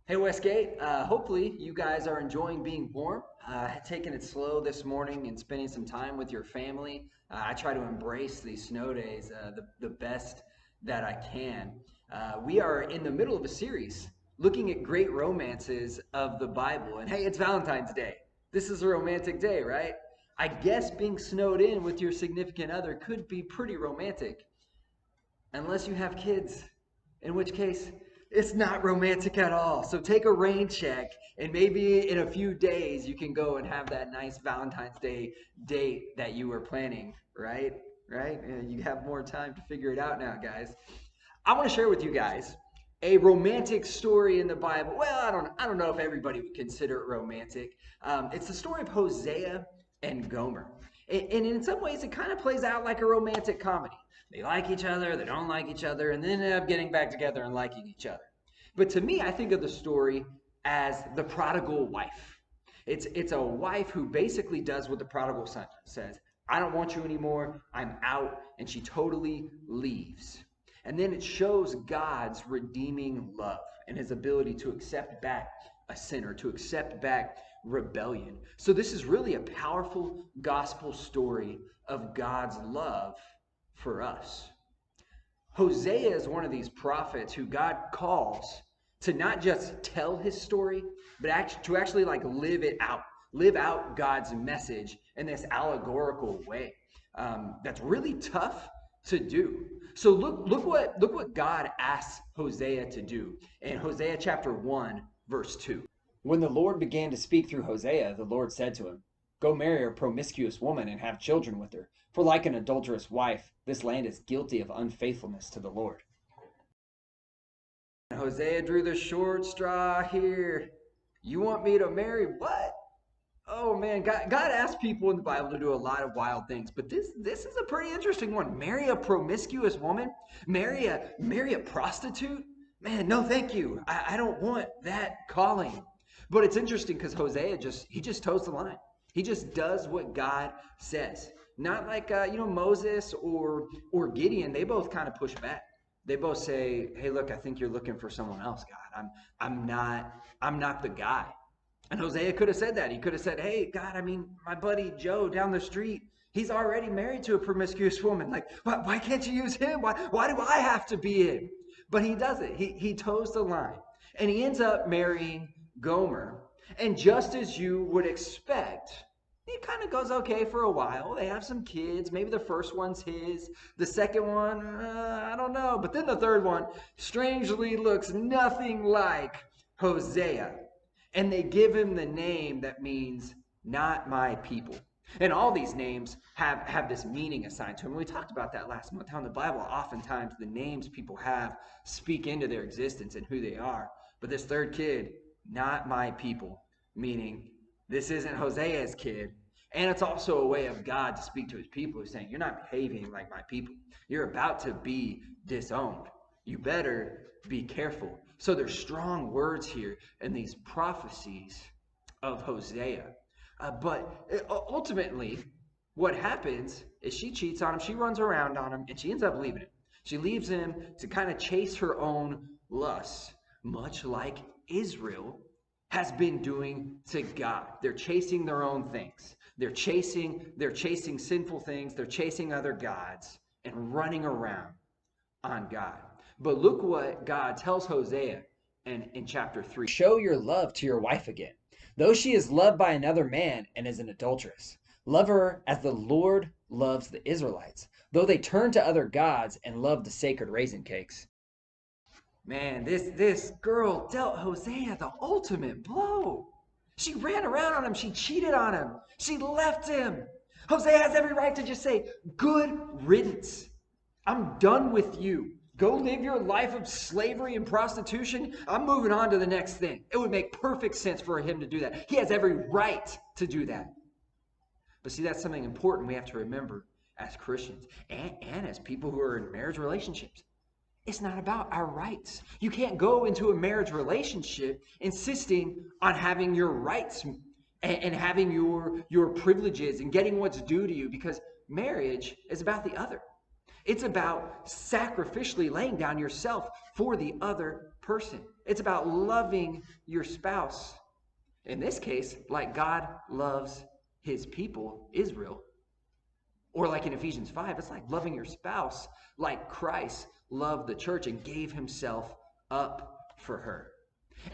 Hey Westgate, hopefully you guys are enjoying being warm, taking it slow this morning and spending some time with your family. I try to embrace these snow days the best that I can. We are in the middle of a series looking at great romances of the Bible. And hey, it's Valentine's Day. This is a romantic day, right? I guess being snowed in with your significant other could be pretty romantic, unless you have kids, in which case it's not romantic at all. So take a rain check, and maybe in a few days you can go and have that nice Valentine's Day date that you were planning, right? Right? You have more time to figure it out now, guys. I want to share with you guys a romantic story in the Bible. Well, I don't know if everybody would consider it romantic. It's the story of Hosea and Gomer. And in some ways, it kind of plays out like a romantic comedy. They like each other, they don't like each other, and then end up getting back together and liking each other. But to me, I think of the story as the prodigal wife. It's a wife who basically does what the prodigal son says. I don't want you anymore. I'm out. And she totally leaves. And then it shows God's redeeming love and his ability to accept back a sinner, to accept back rebellion. So this is really a powerful gospel story of God's love for us. Hosea is one of these prophets who God calls to not just tell his story, but to actually like live out God's message in this allegorical way. That's really tough to do. So look what God asks Hosea to do in Hosea chapter 1, verse 2. When the Lord began to speak through Hosea, the Lord said to him, "Go marry a promiscuous woman and have children with her, for like an adulterous wife, this land is guilty of unfaithfulness to the Lord." Hosea drew the short straw here. You want me to marry what? Oh man, God asks people in the Bible to do a lot of wild things, but this is a pretty interesting one. Marry a promiscuous woman? Marry a prostitute? Man, no thank you. I don't want that calling. But it's interesting because Hosea just toes the line. He just does what God says. Not like Moses or Gideon. They both kind of push back. They both say, "Hey, look, I think you're looking for someone else, God. I'm not the guy." And Hosea could have said that. He could have said, "Hey, God, I mean, my buddy Joe down the street, he's already married to a promiscuous woman. Like, why can't you use him? Why do I have to be him?" But he doesn't. He toes the line. And he ends up marrying Gomer. And just as you would expect, it kind of goes okay for a while. They have some kids. Maybe the first one's his. The second one, I don't know. But then the third one strangely looks nothing like Hosea. And they give him the name that means not my people. And all these names have this meaning assigned to them. We talked about that last month, how in the Bible, oftentimes the names people have speak into their existence and who they are. But this third kid, not my people, meaning this isn't Hosea's kid. And it's also a way of God to speak to his people, who's saying, you're not behaving like my people. You're about to be disowned. You better be careful. So there's strong words here in these prophecies of Hosea. But ultimately, what happens is she cheats on him, she runs around on him, and she ends up leaving him. She leaves him to kind of chase her own lusts, much like Israel has been doing to God. They're chasing their own things. They're chasing sinful things. They're chasing other gods and running around on God. But look what God tells Hosea in chapter 3. Show your love to your wife again, though she is loved by another man and is an adulteress. Love her as the Lord loves the Israelites, though they turn to other gods and love the sacred raisin cakes. Man, this girl dealt Hosea the ultimate blow. She ran around on him. She cheated on him. She left him. Hosea has every right to just say, "Good riddance. I'm done with you. Go live your life of slavery and prostitution. I'm moving on to the next thing." It would make perfect sense for him to do that. He has every right to do that. But see, that's something important we have to remember as Christians and as people who are in marriage relationships. It's not about our rights. You can't go into a marriage relationship insisting on having your rights and having your privileges and getting what's due to you, because marriage is about the other. It's about sacrificially laying down yourself for the other person. It's about loving your spouse. In this case, like God loves his people, Israel. Or like in Ephesians 5, it's like loving your spouse like Christ loved the church and gave himself up for her.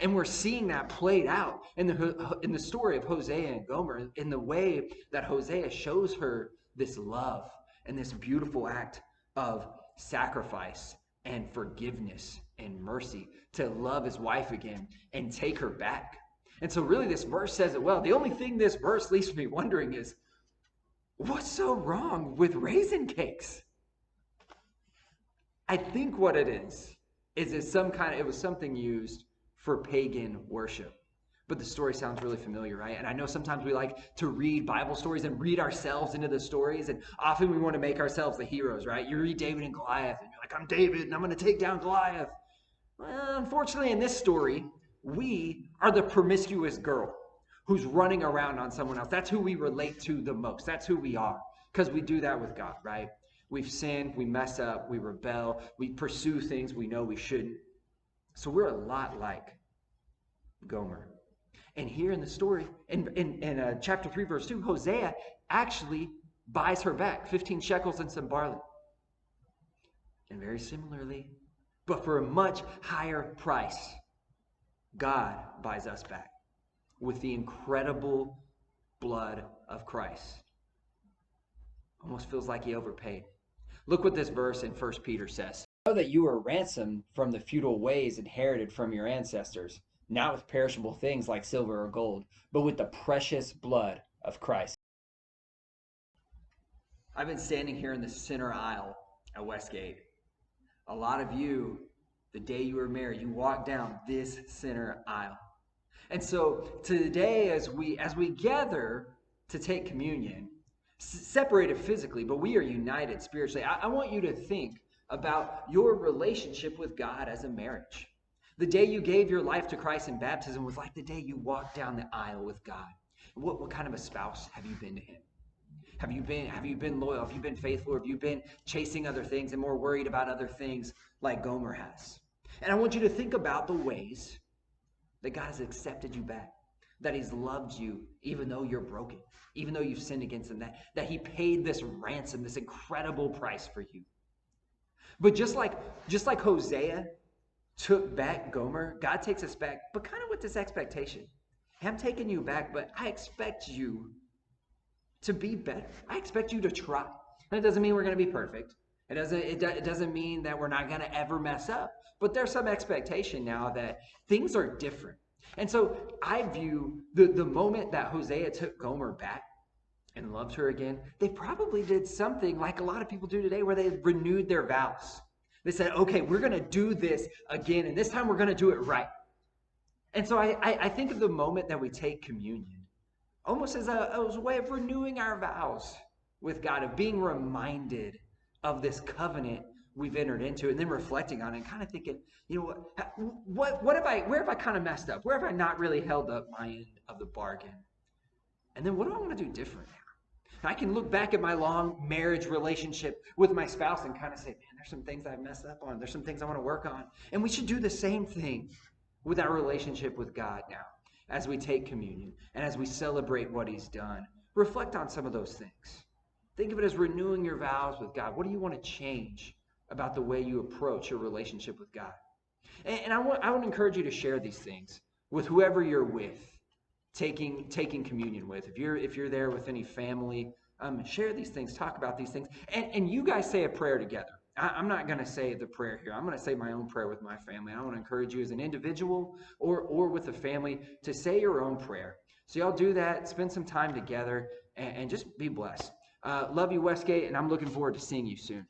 And we're seeing that played out in the story of Hosea and Gomer, in the way that Hosea shows her this love and this beautiful act of sacrifice and forgiveness and mercy to love his wife again and take her back. And so really this verse says it well. The only thing this verse leaves me wondering is, what's so wrong with raisin cakes? I think what it is it was something used for pagan worship. But the story sounds really familiar, right? And I know sometimes we like to read Bible stories and read ourselves into the stories, and often we want to make ourselves the heroes, right? You read David and Goliath, and you're like, I'm David, and I'm going to take down Goliath. Well, unfortunately, in this story, we are the promiscuous girl who's running around on someone else. That's who we relate to the most. That's who we are, because we do that with God, right? We've sinned, we mess up, we rebel, we pursue things we know we shouldn't. So we're a lot like Gomer. And here in the story, in chapter 3, verse 2, Hosea actually buys her back 15 shekels and some barley. And very similarly, but for a much higher price, God buys us back with the incredible blood of Christ. Almost feels like he overpaid. Look what this verse in 1 Peter says. Know that you were ransomed from the futile ways inherited from your ancestors, not with perishable things like silver or gold, but with the precious blood of Christ. I've been standing here in the center aisle at Westgate. A lot of you, the day you were married, you walked down this center aisle. And so today, as we gather to take communion, separated physically, but we are united spiritually, I want you to think about your relationship with God as a marriage. The day you gave your life to Christ in baptism was like the day you walked down the aisle with God. What kind of a spouse have you been to him? Have you been loyal? Have you been faithful? Or have you been chasing other things and more worried about other things like Gomer has? And I want you to think about the ways that God has accepted you back, that he's loved you even though you're broken, even though you've sinned against him, that he paid this ransom, this incredible price for you. But just like Hosea took back Gomer, God takes us back, but kind of with this expectation. Hey, I'm taking you back, but I expect you to be better. I expect you to try. That doesn't mean we're going to be perfect. It doesn't mean that we're not going to ever mess up. But there's some expectation now that things are different. And so I view the moment that Hosea took Gomer back and loved her again, they probably did something like a lot of people do today where they renewed their vows. They said, okay, we're going to do this again, and this time we're going to do it right. And so I think of the moment that we take communion almost as a way of renewing our vows with God, of being reminded of this covenant we've entered into, and then reflecting on it and kind of thinking, you know, where have I kind of messed up? Where have I not really held up my end of the bargain? And then what do I want to do different now? And I can look back at my long marriage relationship with my spouse and kind of say, man, there's some things I've messed up on. There's some things I want to work on. And we should do the same thing with our relationship with God now as we take communion and as we celebrate what he's done. Reflect on some of those things. Think of it as renewing your vows with God. What do you want to change about the way you approach your relationship with God? And I want to encourage you to share these things with whoever you're with, taking communion with. If you're there with any family, share these things, talk about these things, and you guys say a prayer together. I'm not going to say the prayer here. I'm going to say my own prayer with my family. I want to encourage you as an individual or with a family to say your own prayer. So y'all do that, spend some time together, and just be blessed. Love you, Westgate, and I'm looking forward to seeing you soon.